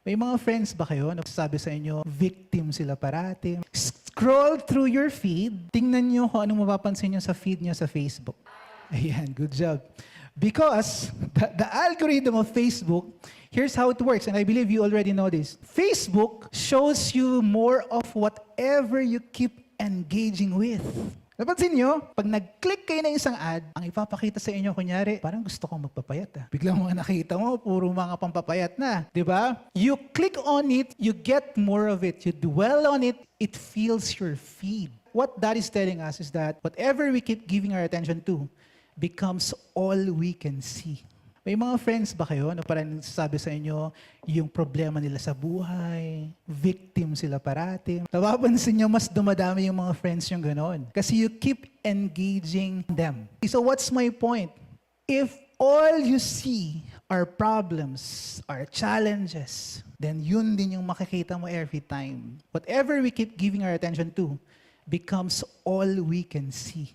May mga friends ba kayo na sabi sa inyo, victim sila parati? Scroll through your feed, tingnan nyo kung anong mapapansin nyo sa feed nyo sa Facebook. Ayan, good job. Because the algorithm of Facebook, here's how it works, and I believe you already know this. Facebook shows you more of whatever you keep engaging with. Napansin nyo, pag nag-click kayo ng isang ad, ang ipapakita sa inyo, kunyari, parang gusto kong magpapayat. Biglang mga nakita mo, puro mga pampapayat na. Di ba? You click on it, you get more of it. You dwell on it, it fills your feed. What that is telling us is that whatever we keep giving our attention to becomes all we can see. May mga friends ba kayo na parang sabi sa inyo yung problema nila sa buhay, victim sila parati? Napapansin nyo, mas dumadami yung mga friends yung ganon. Kasi you keep engaging them. So what's my point? If all you see are problems, are challenges, then yun din yung makikita mo every time. Whatever we keep giving our attention to becomes all we can see.